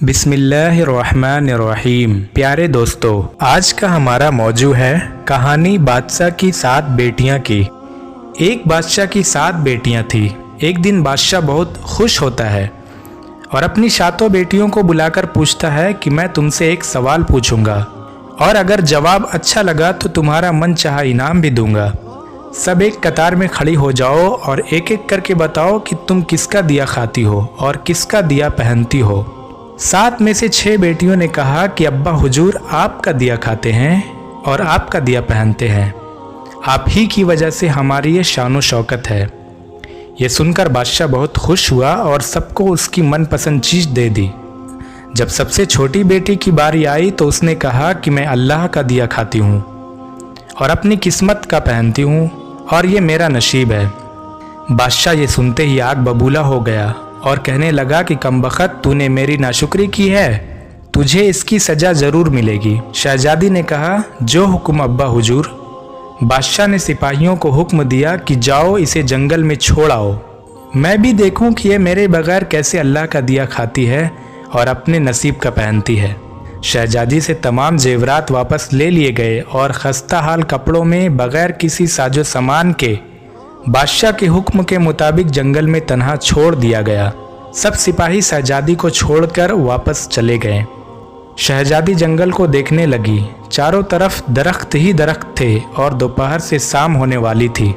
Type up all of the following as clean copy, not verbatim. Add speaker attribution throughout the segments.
Speaker 1: बिस्मिल्लाहिर्रहमानिर्रहीम। प्यारे दोस्तों, आज का हमारा मौजू है कहानी बादशाह की 7 बेटियां की। एक बादशाह की 7 बेटियां थी। एक दिन बादशाह बहुत खुश होता है और अपनी 7 बेटियों को बुलाकर पूछता है कि मैं तुमसे एक सवाल पूछूंगा और अगर जवाब अच्छा लगा तो तुम्हारा मन चाहा इनाम भी दूंगा। सब एक कतार में खड़ी हो जाओ और एक एक करके बताओ कि तुम किसका दिया खाती हो और किसका दिया पहनती हो। 7 में से 6 बेटियों ने कहा कि अब्बा हुजूर, आपका दिया खाते हैं और आपका दिया पहनते हैं। आप ही की वजह से हमारी ये शानो शौकत है। ये सुनकर बादशाह बहुत खुश हुआ और सबको उसकी मनपसंद चीज़ दे दी। जब सबसे छोटी बेटी की बारी आई तो उसने कहा कि मैं अल्लाह का दिया खाती हूँ और अपनी किस्मत का पहनती हूँ और ये मेरा नसीब है। बादशाह ये सुनते ही आग बबूला हो गया और कहने लगा कि कमबख्त, तूने मेरी नाशुक्री की है, तुझे इसकी सज़ा ज़रूर मिलेगी। शहजादी ने कहा, जो हुक्म अब्बा हुजूर। बादशाह ने सिपाहियों को हुक्म दिया कि जाओ इसे जंगल में छोड़ आओ, मैं भी देखूं कि ये मेरे बगैर कैसे अल्लाह का दिया खाती है और अपने नसीब का पहनती है। शहजादी से तमाम जेवरात वापस ले लिए गए और खस्ता हाल कपड़ों में बगैर किसी साजो सामान के बादशाह के हुक्म के मुताबिक जंगल में तन्हा छोड़ दिया गया। सब सिपाही शहजादी को छोड़कर वापस चले गए। शहजादी जंगल को देखने लगी। चारों तरफ दरख्त ही दरख्त थे और दोपहर से शाम होने वाली थी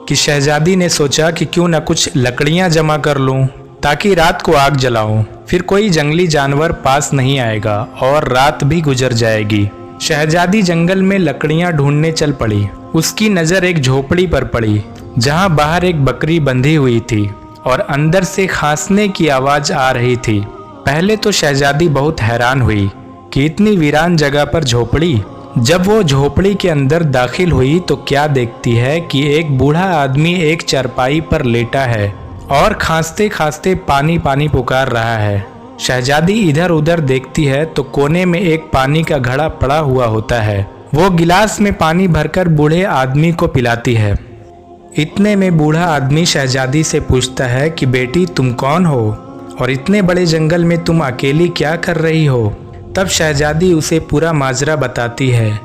Speaker 1: कि शहजादी ने सोचा कि क्यों न कुछ लकड़ियां जमा कर लूं ताकि रात को आग जलाऊं, फिर कोई जंगली जानवर पास नहीं आएगा और रात भी गुजर जाएगी। शहजादी जंगल में लकड़ियां ढूंढने चल पड़ी। उसकी नज़र एक झोपड़ी पर पड़ी जहां बाहर एक बकरी बंधी हुई थी और अंदर से खांसने की आवाज़ आ रही थी। पहले तो शहजादी बहुत हैरान हुई कि इतनी वीरान जगह पर झोपड़ी। जब वो झोपड़ी के अंदर दाखिल हुई तो क्या देखती है कि एक बूढ़ा आदमी एक चारपाई पर लेटा है और खांसते खांसते पानी पानी पुकार रहा है। शहजादी इधर उधर देखती है तो कोने में एक पानी का घड़ा पड़ा हुआ होता है। वो गिलास में पानी भरकर बूढ़े आदमी को पिलाती है। इतने में बूढ़ा आदमी शहजादी से पूछता है कि बेटी, तुम कौन हो और इतने बड़े जंगल में तुम अकेली क्या कर रही हो। तब शहजादी उसे पूरा माजरा बताती है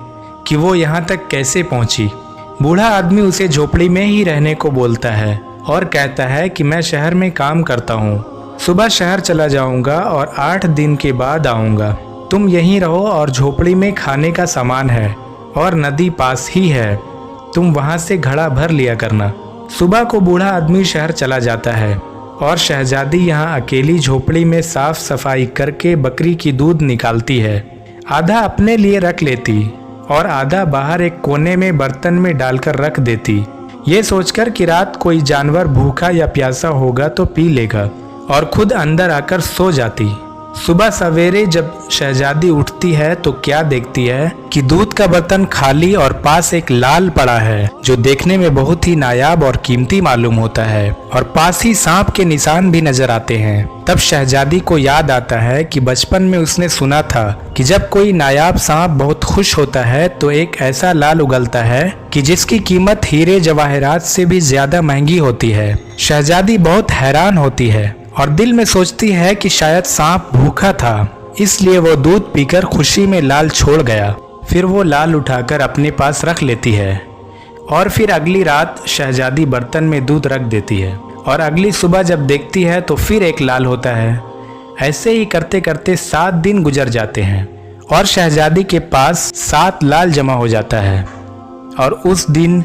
Speaker 1: कि वो यहाँ तक कैसे पहुँची। बूढ़ा आदमी उसे झोपड़ी में ही रहने को बोलता है और कहता है कि मैं शहर में काम करता हूँ, सुबह शहर चला जाऊँगा और 8 दिन के बाद आऊँगा। तुम यहीं रहो और झोपड़ी में खाने का सामान है और नदी पास ही है, तुम वहाँ से घड़ा भर लिया करना। सुबह को बूढ़ा आदमी शहर चला जाता है और शहजादी यहाँ अकेली झोपड़ी में साफ सफाई करके बकरी की दूध निकालती है। आधा अपने लिए रख लेती और आधा बाहर एक कोने में बर्तन में डालकर रख देती, ये सोचकर कि रात कोई जानवर भूखा या प्यासा होगा तो पी लेगा, और खुद अंदर आकर सो जाती। सुबह सवेरे जब शहजादी उठती है तो क्या देखती है कि दूध का बर्तन खाली और पास एक लाल पड़ा है जो देखने में बहुत ही नायाब और कीमती मालूम होता है, और पास ही सांप के निशान भी नजर आते हैं। तब शहजादी को याद आता है कि बचपन में उसने सुना था कि जब कोई नायाब सांप बहुत खुश होता है तो एक ऐसा लाल उगलता है कि जिसकी कीमत हीरे जवाहरात से भी ज्यादा महंगी होती है। शहजादी बहुत हैरान होती है और दिल में सोचती है कि शायद सांप भूखा था, इसलिए वो दूध पीकर खुशी में लाल छोड़ गया। फिर वो लाल उठाकर अपने पास रख लेती है और फिर अगली रात शहजादी बर्तन में दूध रख देती है और अगली सुबह जब देखती है तो फिर एक लाल होता है। ऐसे ही करते करते 7 दिन गुजर जाते हैं और शहजादी के पास 7 लाल जमा हो जाता है और उस दिन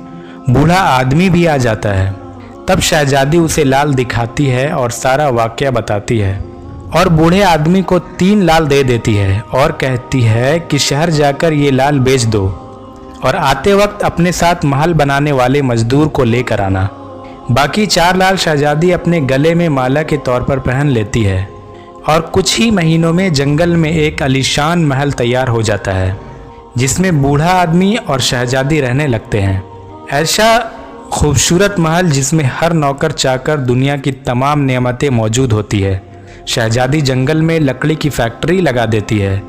Speaker 1: बूढ़ा आदमी भी आ जाता है। तब शहजादी उसे लाल दिखाती है और सारा वाकया बताती है और बूढ़े आदमी को 3 लाल दे देती है और कहती है कि शहर जाकर ये लाल बेच दो और आते वक्त अपने साथ महल बनाने वाले मजदूर को लेकर आना। बाकी 4 लाल शहजादी अपने गले में माला के तौर पर पहन लेती है और कुछ ही महीनों में जंगल में एक आलीशान महल तैयार हो जाता है जिसमें बूढ़ा आदमी और शहजादी रहने लगते हैं। ऐसा खूबसूरत महल जिसमें हर नौकर चाकर दुनिया की तमाम नेमतें मौजूद होती है। शहजादी जंगल में लकड़ी की फैक्ट्री लगा देती है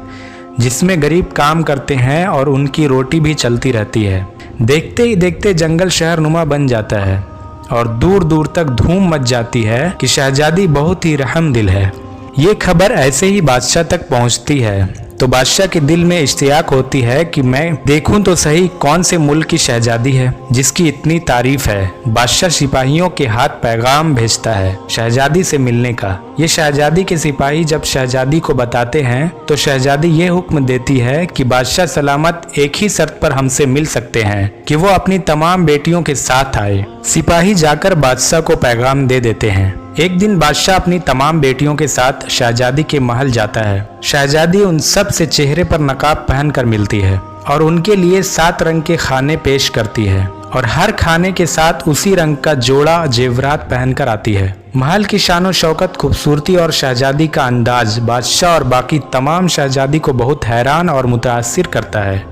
Speaker 1: जिसमें गरीब काम करते हैं और उनकी रोटी भी चलती रहती है। देखते ही देखते जंगल शहर नुमा बन जाता है और दूर दूर तक धूम मच जाती है कि शहजादी बहुत ही रहम दिल है। ये खबर ऐसे ही बादशाह तक पहुंचती है तो बादशाह के दिल में इश्तियाक होती है कि मैं देखूं तो सही कौन से मुल्क की शहजादी है जिसकी इतनी तारीफ है। बादशाह सिपाहियों के हाथ पैगाम भेजता है शहजादी से मिलने का। ये शहजादी के सिपाही जब शहजादी को बताते हैं तो शहजादी ये हुक्म देती है कि बादशाह सलामत एक ही शर्त पर हमसे मिल सकते हैं कि वो अपनी तमाम बेटियों के साथ आए। सिपाही जाकर बादशाह को पैगाम दे देते हैं। एक दिन बादशाह अपनी तमाम बेटियों के साथ शहजादी के महल जाता है। शहजादी उन सब से चेहरे पर नकाब पहनकर मिलती है और उनके लिए 7 रंग के खाने पेश करती है और हर खाने के साथ उसी रंग का जोड़ा जेवरात पहनकर आती है। महल की शानो शौकत, खूबसूरती और शहजादी का अंदाज बादशाह और बाकी तमाम शहजादी को बहुत हैरान और मुतासिर करता है।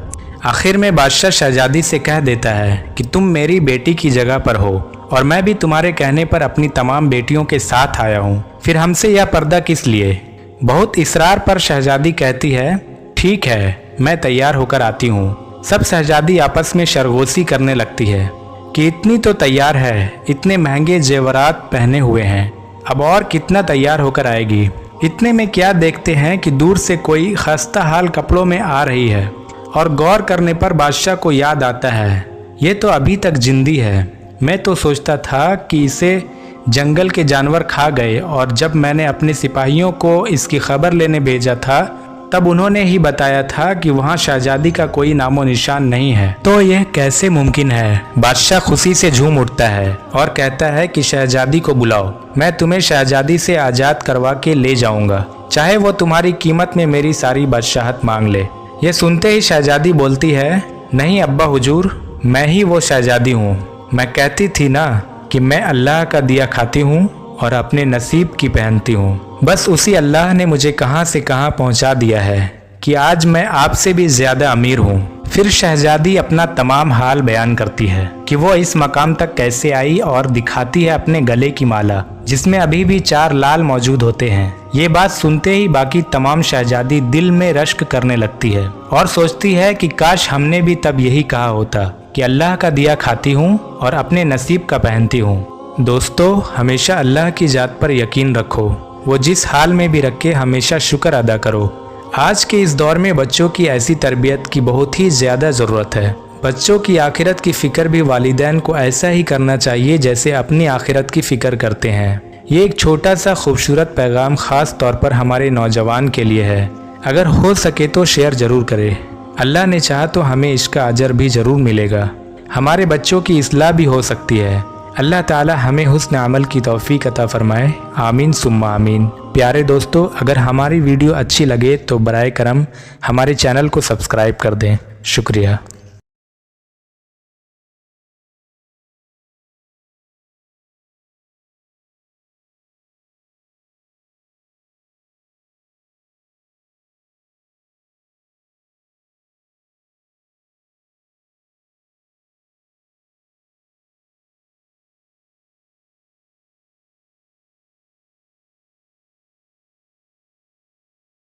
Speaker 1: आखिर में बादशाह शहजादी से कह देता है कि तुम मेरी बेटी की जगह पर हो और मैं भी तुम्हारे कहने पर अपनी तमाम बेटियों के साथ आया हूँ, फिर हमसे यह पर्दा किस लिए। बहुत इसरार पर शहजादी कहती है ठीक है, मैं तैयार होकर आती हूँ। सब शहजादी आपस में शरगोशी करने लगती है कि इतनी तो तैयार है, इतने महंगे जेवरात पहने हुए हैं, अब और कितना तैयार होकर आएगी। इतने में क्या देखते हैं कि दूर से कोई खस्ता हाल कपड़ों में आ रही है और गौर करने पर बादशाह को याद आता है ये तो अभी तक जिंदी है। मैं तो सोचता था कि इसे जंगल के जानवर खा गए और जब मैंने अपने सिपाहियों को इसकी खबर लेने भेजा था तब उन्होंने ही बताया था कि वहाँ शहजादी का कोई नामो निशान नहीं है। तो यह कैसे मुमकिन है। बादशाह खुशी से झूम उठता है और कहता है कि शहजादी को बुलाओ, मैं तुम्हें शहजादी से आज़ाद करवा के ले जाऊंगा, चाहे वो तुम्हारी कीमत में मेरी सारी बादशाहत मांग ले। यह सुनते ही शहजादी बोलती है नहीं अब्बा हुजूर, मैं ही वो शहजादी हूँ। मैं कहती थी ना कि मैं अल्लाह का दिया खाती हूँ और अपने नसीब की पहनती हूँ। बस उसी अल्लाह ने मुझे कहाँ से कहाँ पहुँचा दिया है कि आज मैं आपसे भी ज़्यादा अमीर हूँ। फिर शहजादी अपना तमाम हाल बयान करती है कि वो इस मकाम तक कैसे आई और दिखाती है अपने गले की माला जिसमें अभी भी 4 लाल मौजूद होते हैं। ये बात सुनते ही बाकी तमाम शहजादी दिल में रश्क करने लगती है और सोचती है कि काश हमने भी तब यही कहा होता कि अल्लाह का दिया खाती हूँ और अपने नसीब का पहनती हूँ। दोस्तों, हमेशा अल्लाह की ज़ात पर यकीन रखो, वो जिस हाल में भी रखे हमेशा शुक्र अदा करो। आज के इस दौर में बच्चों की ऐसी तरबियत की बहुत ही ज़्यादा ज़रूरत है। बच्चों की आखिरत की फ़िक्र भी वालिदैन को ऐसा ही करना चाहिए जैसे अपनी आखिरत की फ़िक्र करते हैं। ये एक छोटा सा खूबसूरत पैगाम ख़ास तौर पर हमारे नौजवान के लिए है। अगर हो सके तो शेयर ज़रूर करें। अल्लाह ने चाहा तो हमें इसका अजर भी ज़रूर मिलेगा। हमारे बच्चों की इस्लाह भी हो सकती है। अल्लाह ताला हमें हुस्न अमल की तौफीक अता फरमाए। आमीन सुम्मा आमीन। प्यारे दोस्तों, अगर हमारी वीडियो अच्छी लगे तो बराए करम हमारे चैनल को सब्सक्राइब कर दें। शुक्रिया।